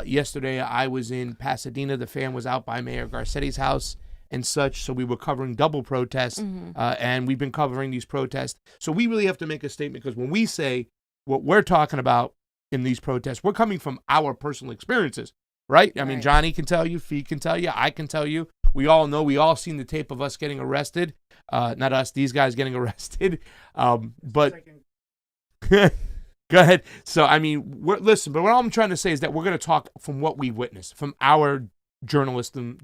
Yesterday, I was in Pasadena. The fam was out by Mayor Garcetti's house and such, so we were covering double protests, and we've been covering these protests. So we really have to make a statement, because when we say what we're talking about in these protests, we're coming from our personal experiences, right? I mean, Johnny can tell you, Fee can tell you, I can tell you. We all know, we all seen the tape of us getting arrested. Not us, these guys getting arrested. But go ahead. So, I mean, listen, but what I'm trying to say is that we're going to talk from what we witnessed, from our journalism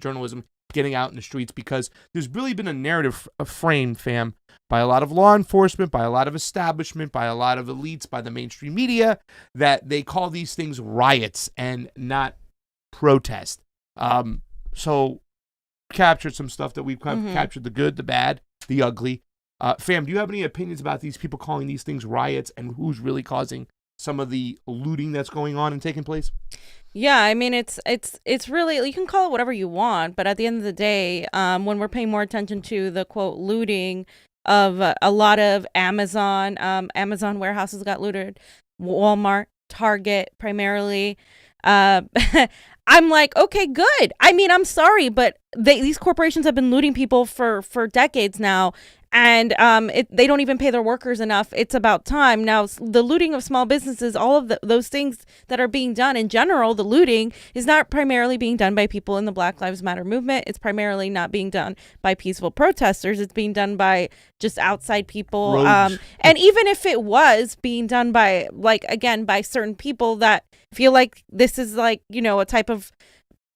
getting out in the streets, because there's really been a narrative framed, fam, by a lot of law enforcement, by a lot of establishment, by a lot of elites, by the mainstream media, that they call these things riots and not protest. So captured some stuff that we've captured: the good, the bad, the ugly. Fam, do you have any opinions about these people calling these things riots, and who's really causing some of the looting that's going on and taking place? Yeah, I mean, it's really, you can call it whatever you want, but at the end of the day, when we're paying more attention to the quote looting of a lot of Amazon warehouses got looted, Walmart, Target primarily, I'm like, okay, good. I mean, I'm sorry, but these corporations have been looting people for decades now, and they don't even pay their workers enough. It's about time. Now, the looting of small businesses, all of those things that are being done in general, the looting is not primarily being done by people in the Black Lives Matter movement. It's primarily not being done by peaceful protesters. It's being done by just outside people. And even if it was being done by, like, again, by certain people that feel like this is like, you know, a type of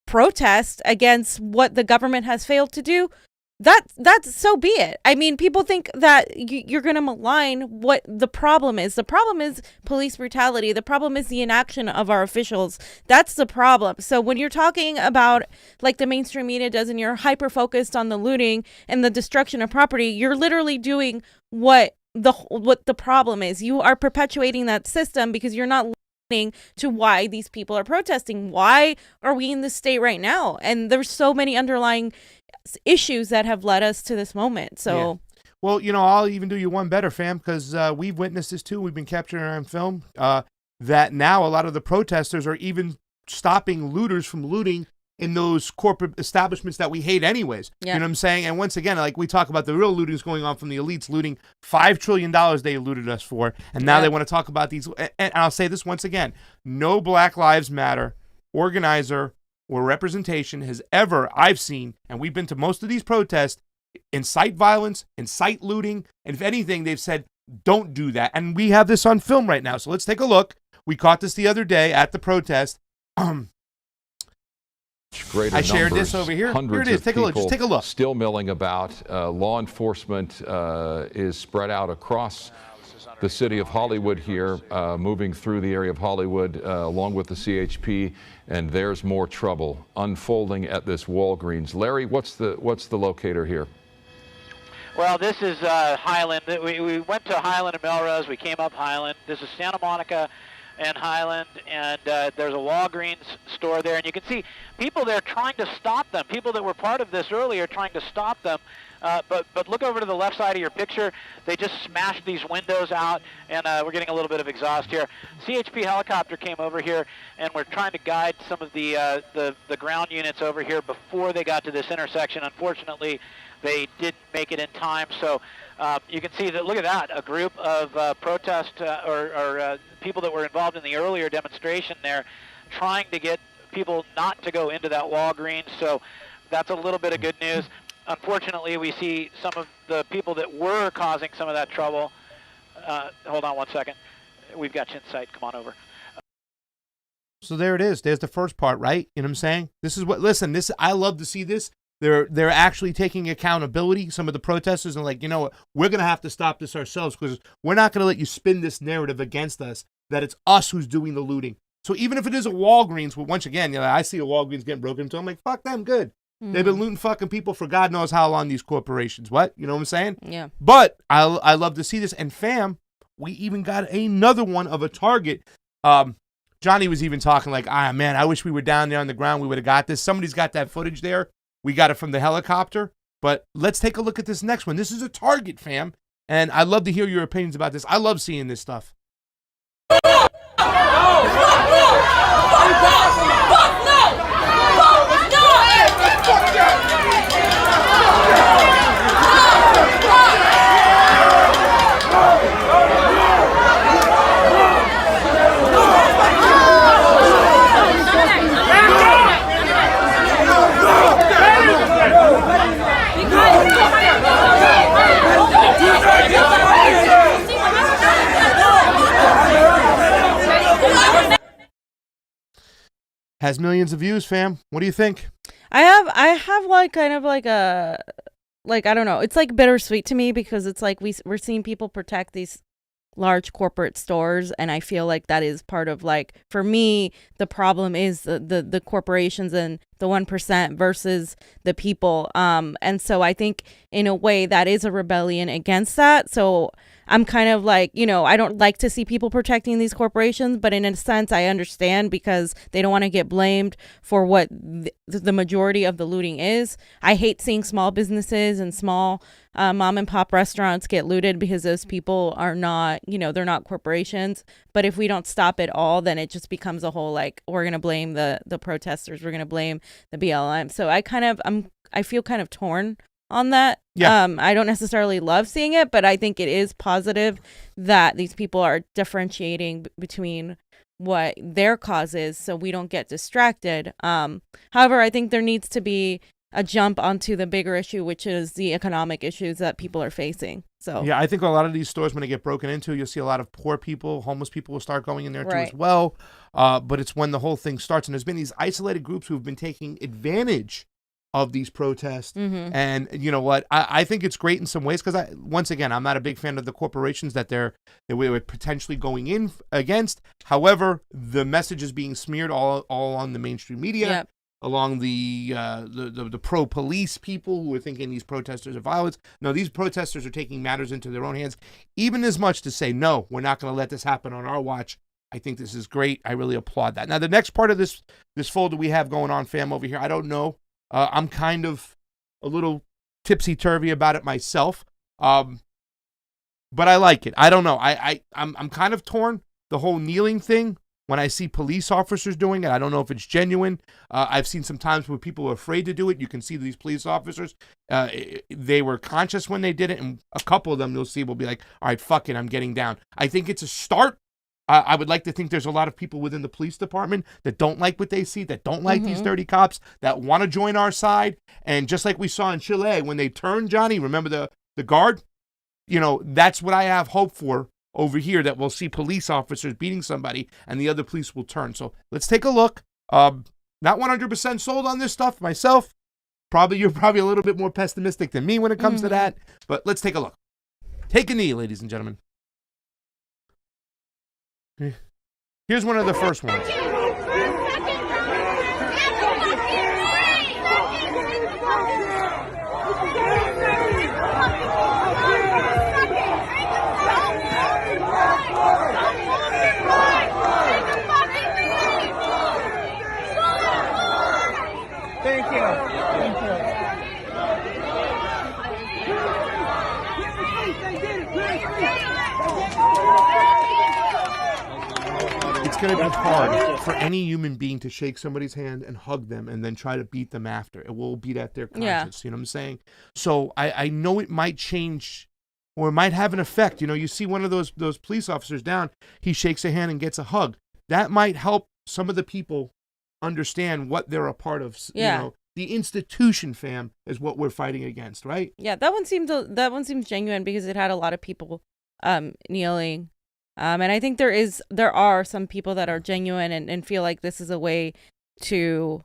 protest against what the government has failed to do, that's so be it. I mean, people think that you're going to malign what the problem is. The problem is police brutality. The problem is the inaction of our officials. That's the problem. So when you're talking about, like the mainstream media does, and you're hyper focused on the looting and the destruction of property, you're literally doing what the problem is. You are perpetuating that system because you're not listening to why these people are protesting. Why are we in this state right now? And there's so many underlying issues that have led us to this moment. So, well, you know, I'll even do you one better, fam, because we've witnessed this too. We've been capturing it on film. That now a lot of the protesters are even stopping looters from looting in those corporate establishments that we hate anyways. You know what I'm saying? And once again, like we talk about, the real looting is going on from the elites looting $5 trillion they looted us for. And now they want to talk about these. And I'll say this once again, no Black Lives Matter organizer or representation has ever, I've seen, and we've been to most of these protests, incite violence, incite looting, and if anything, they've said, don't do that. And we have this on film right now, so let's take a look. We caught this the other day at the protest. I shared this over here. Here it is. Take a look. Just take a look. Still milling about. Law enforcement is spread out across the city of Hollywood here, moving through the area of Hollywood along with the CHP, and there's more trouble unfolding at this Walgreens. Larry, what's the locator here? Well, this is Highland. We went to Highland and Melrose. We came up Highland. This is Santa Monica and Highland, and there's a Walgreens store there, and you can see people there trying to stop them. People that were part of this earlier trying to stop them. But look over to the left side of your picture. They just smashed these windows out, and we're getting a little bit of exhaust here. CHP helicopter came over here, and we're trying to guide some of the ground units over here before they got to this intersection. Unfortunately, they didn't make it in time. So you can see that. Look at that, a group of protest or people that were involved in the earlier demonstration there, trying to get people not to go into that Walgreens. So that's a little bit of good news. Unfortunately, we see some of the people that were causing some of that trouble. Hold on one second. We've got you in sight. Come on over. So there it is. There's the first part, right? You know what I'm saying? This is what, listen, I love to see this. They're actually taking accountability. Some of the protesters are like, you know what? We're going to have to stop this ourselves, because we're not going to let you spin this narrative against us that it's us who's doing the looting. So even if it is a Walgreens, well, once again, you know, I see a Walgreens getting broken into, I'm like, fuck them, good. They've been looting fucking people for God knows how long, these corporations. What? You know what I'm saying? Yeah. But I love to see this. And fam, we even got another one of a Target. Johnny was even talking like, man, I wish we were down there on the ground. We would have got this. Somebody's got that footage there. We got it from the helicopter. But let's take a look at this next one. This is a Target, fam. And I'd love to hear your opinions about this. I love seeing this stuff. Has millions of views, fam. What do you think? I have like kind of like a, like, I don't know. It's like bittersweet to me because it's like we're seeing people protect these large corporate stores, and I feel like that is part of, like, for me, the problem is the corporations and the 1% versus the people. And so I think in a way that is a rebellion against that. So I'm kind of like, I don't like to see people protecting these corporations, but in a sense I understand because they don't want to get blamed for what the majority of the looting is. I hate seeing small businesses and small mom and pop restaurants get looted because those people are not, they're not corporations. But if we don't stop it all, then it just becomes a whole, like, we're going to blame the protesters. We're going to blame the BLM. So I feel kind of torn on that. Yeah. I don't necessarily love seeing it, but I think it is positive that these people are differentiating between what their cause is so we don't get distracted. However, I think there needs to be a jump onto the bigger issue, which is the economic issues that people are facing. So yeah, I think a lot of these stores, when they get broken into, you'll see a lot of poor people, homeless people will start going in there too as well. But it's when the whole thing starts, and there's been these isolated groups who've been taking advantage of these protests. And you know what? I think it's great in some ways because once again, I'm not a big fan of the corporations that we were potentially going in against. However, the message is being smeared all on the mainstream media. Yep. Along the pro-police people who are thinking these protesters are violence. No, these protesters are taking matters into their own hands, even as much to say, no, we're not going to let this happen on our watch. I think this is great. I really applaud that. Now, the next part of this folder we have going on, fam, over here, I don't know. I'm kind of a little tipsy-turvy about it myself, but I like it. I don't know. I'm kind of torn. The whole kneeling thing, when I see police officers doing it, I don't know if it's genuine. I've seen some times where people are afraid to do it. You can see these police officers, they were conscious when they did it, and a couple of them you'll see will be like, all right, fuck it, I'm getting down. I think it's a start. I would like to think there's a lot of people within the police department that don't like what they see, that don't like these dirty cops, that want to join our side. And just like we saw in Chile, when they turned Johnny, remember the guard? That's what I have hope for over here, that we'll see police officers beating somebody and the other police will turn. So let's take a look. Not 100% sold on this stuff myself. You're probably a little bit more pessimistic than me when it comes to that. But let's take a look. Take a knee, ladies and gentlemen. Here's one of the first ones. Thank you. Thank you. It's going to be hard for any human being to shake somebody's hand and hug them and then try to beat them after. It will beat at their conscience. You know what I'm saying? So I know it might change, or it might have an effect. You see one of those police officers down, he shakes a hand and gets a hug. That might help some of the people understand what they're a part of. Yeah. The institution, fam, is what we're fighting against, right? Yeah, that one seems genuine because it had a lot of people kneeling. And I think there are some people that are genuine and feel like this is a way to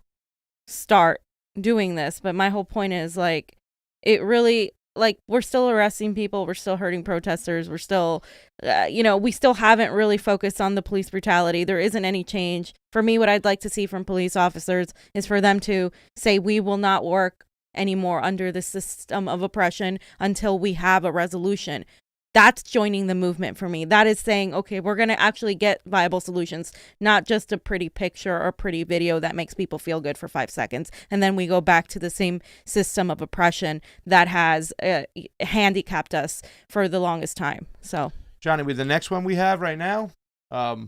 start doing this. But my whole point is, like, it really, like, we're still arresting people. We're still hurting protesters. We're still, we still haven't really focused on the police brutality. There isn't any change. For me, what I'd like to see from police officers is for them to say, we will not work anymore under the system of oppression until we have a resolution. That's joining the movement for me. That is saying, okay, we're going to actually get viable solutions, not just a pretty picture or a pretty video that makes people feel good for 5 seconds. And then we go back to the same system of oppression that has handicapped us for the longest time. So, Johnny, with the next one we have right now, I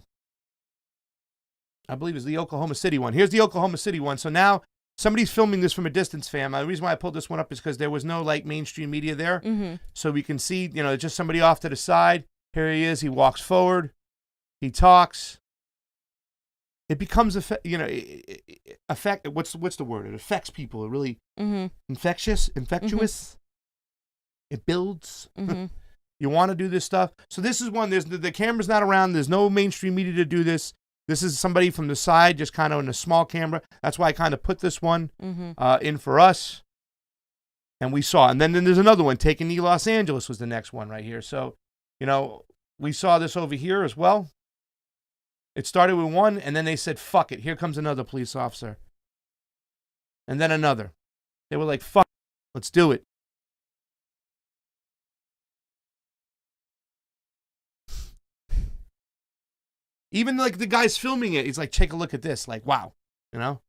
believe is the Oklahoma City one. Here's the Oklahoma City one. So now somebody's filming this from a distance, fam. The reason why I pulled this one up is because there was no mainstream media there. So we can see, just somebody off to the side. Here he is. He walks forward. He talks. It becomes What's the word? It affects people. It really infectious. It builds. You want to do this stuff. So this is one. The camera's not around. There's no mainstream media to do this. This is somebody from the side, just kind of in a small camera. That's why I kind of put this one in for us. And we saw, and then there's another one, Take a Knee Los Angeles was the next one right here. So, you know, we saw this over here as well. It started with one, and then they said, fuck it. Here comes another police officer. And then another. They were like, fuck, let's do it. Even like the guy's filming it, he's like, take a look at this. Like, wow, you know?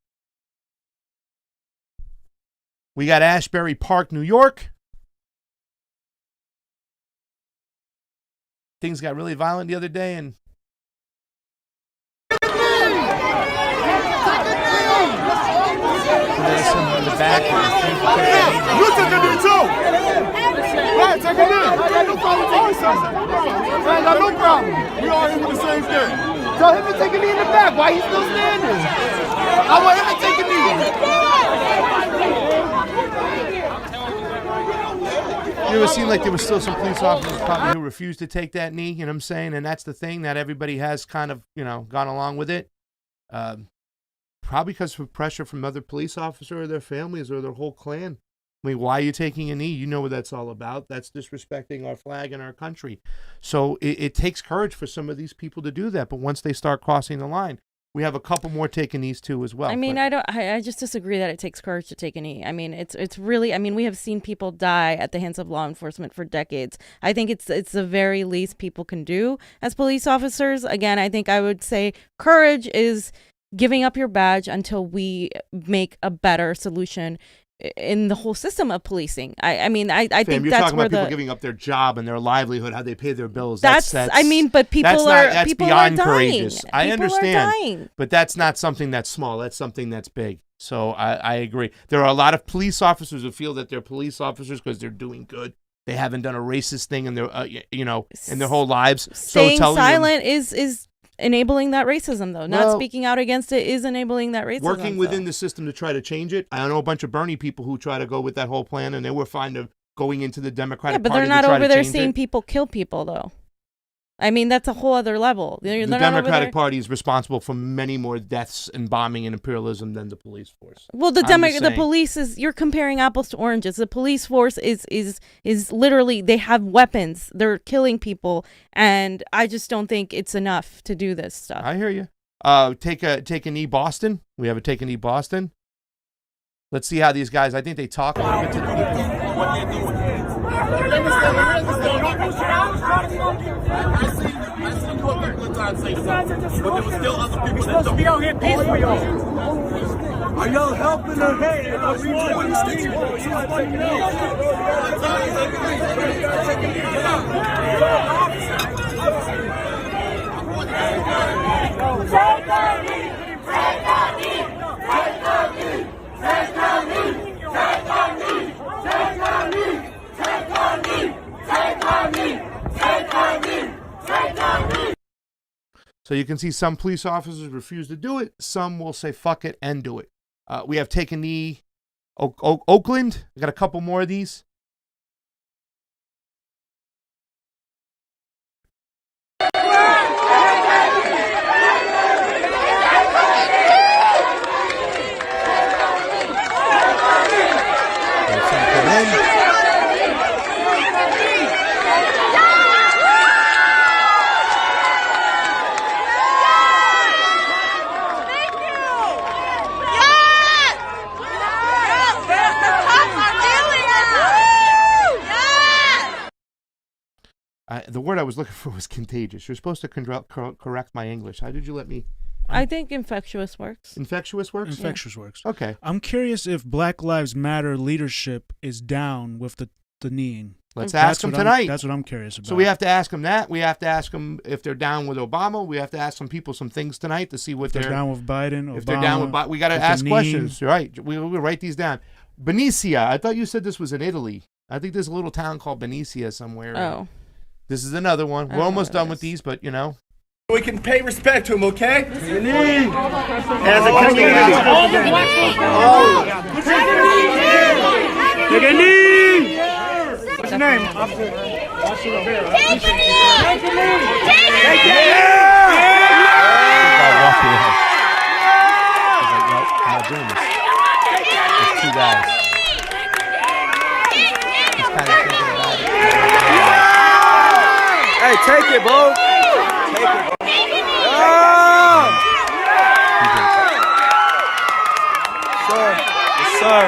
We got Ashbury Park, New York. Things got really violent the other day, and there's someone in the back. You took a knee too. Right, take a knee. I got no problem taking something. I got no problem. We all here with the same thing. Tell him to take a knee in the back. Why he's still standing? I want him to take a knee. You ever seem like there was still some police officers probably who refused to take that knee, you know what I'm saying? And that's the thing, that everybody has kind of, you know, gone along with it. Probably because of pressure from other police officers or their families or their whole clan. I mean, why are you taking a knee? You know what that's all about. That's disrespecting our flag and our country. So it takes courage for some of these people to do that. But once they start crossing the line, we have a couple more taking knees too as well. I mean, I just disagree that it takes courage to take a knee. I mean, it's really, I mean, we have seen people die at the hands of law enforcement for decades. I think it's the very least people can do as police officers. Again, I think I would say courage is giving up your badge until we make a better solution in the whole system of policing. I mean, I think you're that's talking where about people giving up their job and their livelihood, how they pay their bills. That's I mean, but people are beyond dying. courageous. I People understand, are dying. but that's not something that's small. That's something that's big. So I agree. There are a lot of police officers who feel that they're police officers because they're doing good. They haven't done a racist thing in their in their whole lives. Staying silent is enabling that racism, though. Not speaking out against it is enabling that racism. Working within the system to try to change it. I know a bunch of Bernie people who try to go with that whole plan, and they were fine of going into the Democratic Party. Yeah, but they're not over there seeing people kill people, though. I mean, that's a whole other level. The Democratic Party is responsible for many more deaths and bombing and imperialism than the police force. Well, the police is, you're comparing apples to oranges. The police force is literally, they have weapons. They're killing people, and I just don't think it's enough to do this stuff. I hear you. Take a knee, Boston. We have a take a knee, Boston. Let's see how these guys, I think they talk a little bit to the people. What they're doing. I seen you a couple of times say something, but there were still other people that don't. Be out here peacefully. Are y'all helping her? Hey, are we doing So you can see some police officers refuse to do it. Some will say fuck it and do it. We have Take a Knee, Oakland. We got a couple more of these. The word I was looking for was contagious. You're supposed to correct my English. How did you let me? I think infectious works. Infectious works? Infectious works. Okay. I'm curious if Black Lives Matter leadership is down with the kneeing. Let's ask them tonight. That's what I'm curious about. So we have to ask them that. We have to ask them if they're down with Obama. We have to ask some people some things tonight to see what they're down with Biden. If they're down with Biden, we got to ask questions. Right. We'll write these down. Benicia. I thought you said this was in Italy. I think there's a little town called Benicia somewhere. Oh. This is another one. We're almost done with these, but you know. We can pay respect to him, okay? As a community. Take a knee! What's your name? Take a knee! Take a knee! walk away. I was like, nope, I'm not doing this. There's two guys. He's kind of thinking about it. Hey, take it, bro. Take it, bro. Yes, sir.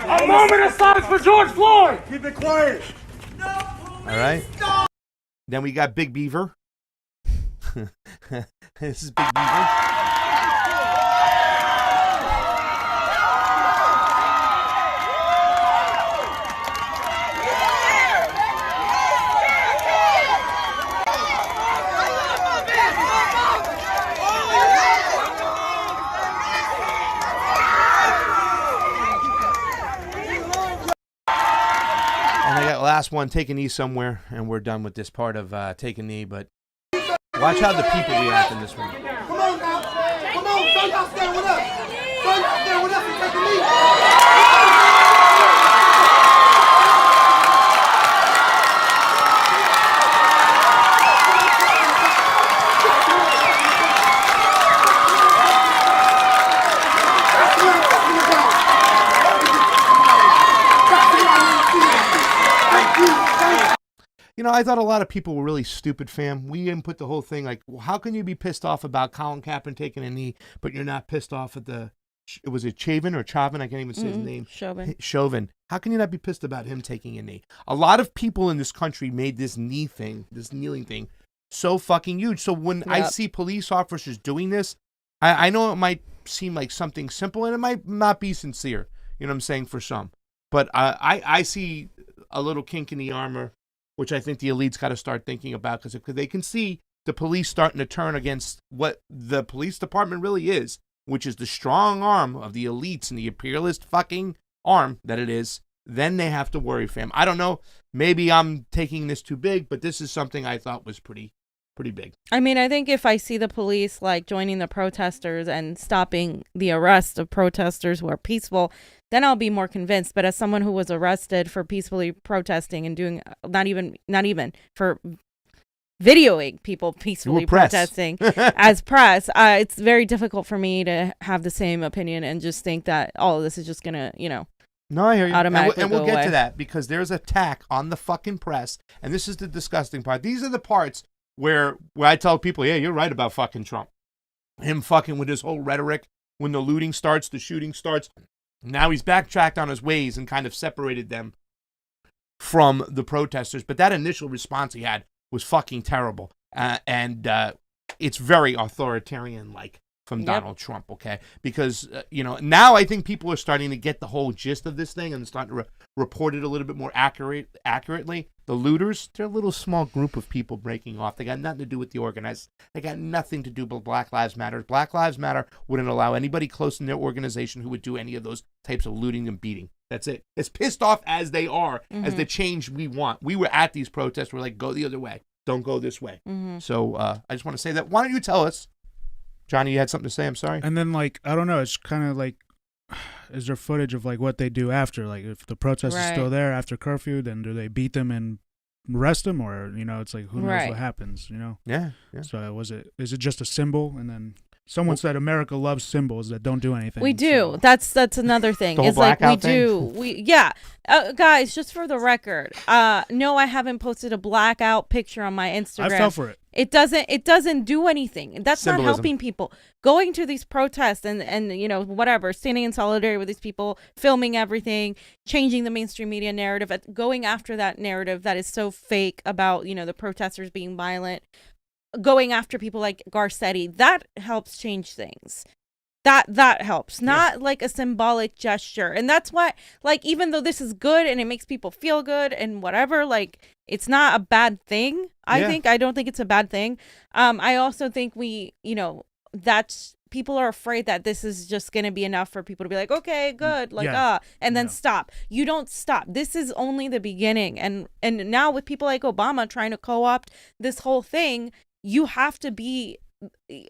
A moment of silence for George Floyd. Keep it quiet. All right. Then we got Big Beaver. This is Big Beaver. Last one, take a knee somewhere, and we're done with this part of take a knee. But watch how the people react in this one. Come on now. Come on. So y'all stand with us. So y'all stand with us and take a knee. You know, I thought a lot of people were really stupid, fam. We didn't put the whole thing like, well, how can you be pissed off about Colin Kaepernick taking a knee, but you're not pissed off at was it Chavin or Chavin? I can't even say his name. Chauvin. How can you not be pissed about him taking a knee? A lot of people in this country made this knee thing, this kneeling thing, so fucking huge. So when I see police officers doing this, I know it might seem like something simple, and it might not be sincere, you know what I'm saying, for some. But I see a little kink in the armor, which I think the elite's got to start thinking about, because they can see the police starting to turn against what the police department really is, which is the strong arm of the elites and the imperialist fucking arm that it is. Then they have to worry, fam. I don't know. Maybe I'm taking this too big, but this is something I thought was pretty big. I mean, I think if I see the police like joining the protesters and stopping the arrest of protesters who are peaceful, then I'll be more convinced. But as someone who was arrested for peacefully protesting and doing not even for videoing people peacefully protesting as press, it's very difficult for me to have the same opinion and just think that all of this is just gonna, No, I hear you. Automatically and we'll go get away. to that, because there's attack on the fucking press, and this is the disgusting part. These are the parts where I tell people, yeah, you're right about fucking Trump. Him fucking with his whole rhetoric when the looting starts, the shooting starts. Now he's backtracked on his ways and kind of separated them from the protesters. But that initial response he had was fucking terrible. And it's very authoritarian-like from Donald Trump, okay? Because, now I think people are starting to get the whole gist of this thing and starting to report it a little bit more accurately. The looters, they're a little small group of people breaking off. They got nothing to do with the organized. They got nothing to do with Black Lives Matter. Black Lives Matter wouldn't allow anybody close in their organization who would do any of those types of looting and beating. That's it. As pissed off as they are, as the change we want. We were at these protests. We're like, go the other way. Don't go this way. So I just want to say that. Why don't you tell us, Johnny, you had something to say? I'm sorry. And then, I don't know, it's kind of like, is there footage of, what they do after? Like, if the protest is still there after curfew, then do they beat them and arrest them? Or, it's like, who knows what happens, Yeah. So is it just a symbol? And then someone said America loves symbols that don't do anything. We do. So. That's another thing. The whole it's like we blackout do. Guys, just for the record, no, I haven't posted a blackout picture on my Instagram. I fell for it. It doesn't do anything. That's Symbolism. not helping people. Going to these protests and whatever, standing in solidarity with these people, filming everything, changing the mainstream media narrative, going after that narrative that is so fake about, the protesters being violent, going after people like Garcetti, that helps change things. That helps, not like a symbolic gesture. And that's why, even though this is good and it makes people feel good and whatever, it's not a bad thing. I don't think it's a bad thing. I also think that's people are afraid that this is just going to be enough for people to be like, okay, good, and then stop. You don't stop. This is only the beginning. And now with people like Obama trying to co-opt this whole thing, you have to be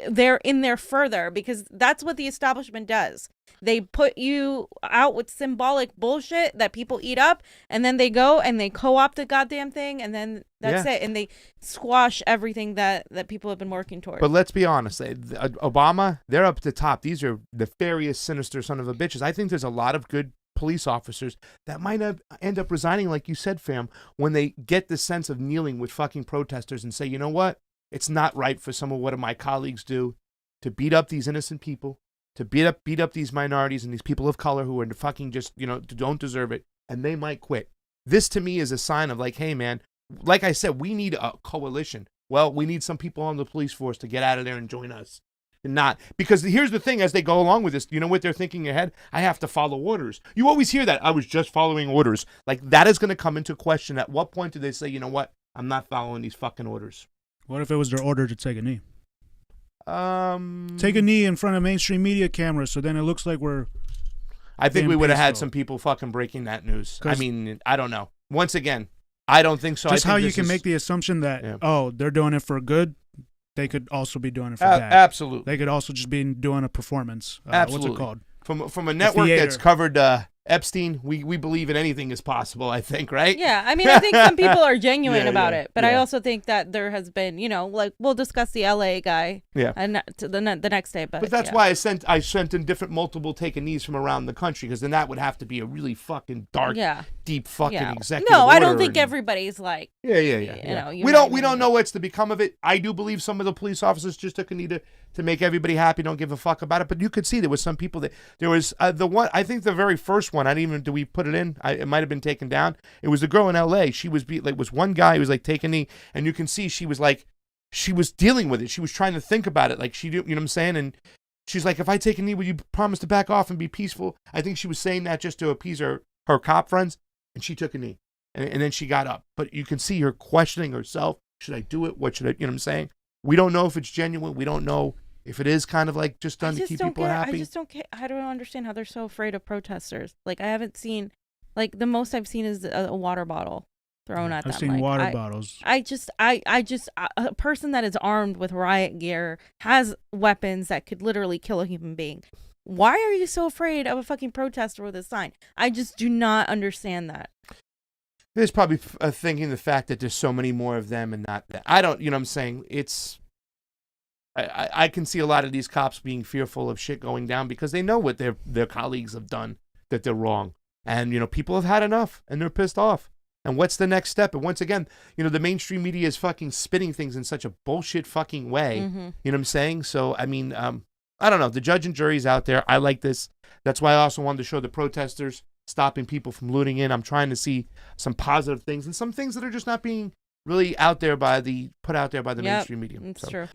they're in there further, because that's what the establishment does. They put you out with symbolic bullshit that people eat up, and then they go and they co-opt the goddamn thing, and then that's it, and they squash everything that people have been working towards. But let's be honest, Obama, they're up at the top. These are nefarious, sinister son of a bitches. I think there's a lot of good police officers that might end up resigning, like you said, fam, when they get the sense of kneeling with fucking protesters and say, you know what? It's not right for some of what my colleagues do to beat up these innocent people, to beat up these minorities and these people of color who are fucking just, don't deserve it, and they might quit. This to me is a sign of like, hey man, like I said, we need a coalition. Well, we need some people on the police force to get out of there and join us. Not because here's the thing, as they go along with this, you know what they're thinking ahead? I have to follow orders. You always hear that. I was just following orders. Like, that is going to come into question. At what point do they say, you know what? I'm not following these fucking orders. What if it was their order to take a knee? Take a knee in front of mainstream media cameras, so then it looks like we're. I think we would have had some people fucking breaking that news. I mean, I don't know. Once again, I don't think so. Just how you can make the assumption that they're doing it for good. They could also be doing it for bad. Absolutely. They could also just be doing a performance. Absolutely. What's it called? From a network that's covered Epstein, we believe in anything is possible, I think, right? Yeah, I mean, I think some people are genuine about it, but I also think that there has been, like, we'll discuss the LA guy and the next day. But that's why I sent in different multiple take a knees from around the country, because then that would have to be a really fucking dark, deep fucking executive No, I don't order think everybody's like, we don't know what's to become of it. I do believe some of the police officers just took a knee to make everybody happy, don't give a fuck about it. But you could see there was some people there was the one, I think the very first one, I didn't even, do we put it in? It might have been taken down. It was the girl in LA. She was was one guy who was like taking a knee, and you can see she was dealing with it. She was trying to think about it. Like, you know what I'm saying? And she's like, if I take a knee, will you promise to back off and be peaceful? I think she was saying that just to appease her cop friends, and she took a knee. And then she got up. But you can see her questioning herself. Should I do it? What should I, you know what I'm saying? We don't know if it's genuine. We don't know if it is kind of like just done to keep people happy. I just don't get. I don't understand how they're so afraid of protesters. Like, I haven't seen, like, the most I've seen is a water bottle thrown at them. I've seen water bottles. A person that is armed with riot gear, has weapons that could literally kill a human being. Why are you so afraid of a fucking protester with a sign? I just do not understand that. There's probably thinking the fact that there's so many more of them and not that. I don't, you know what I'm saying? I can see a lot of these cops being fearful of shit going down because they know what their colleagues have done, that they're wrong. And, people have had enough and they're pissed off. And what's the next step? And once again, the mainstream media is fucking spinning things in such a bullshit fucking way. Mm-hmm. You know what I'm saying? So, I mean, I don't know. The judge and jury's out there. I like this. That's why I also wanted to show the protesters stopping people from looting in. I'm trying to see some positive things and some things that are just not being really put out there by the mainstream media. That's true.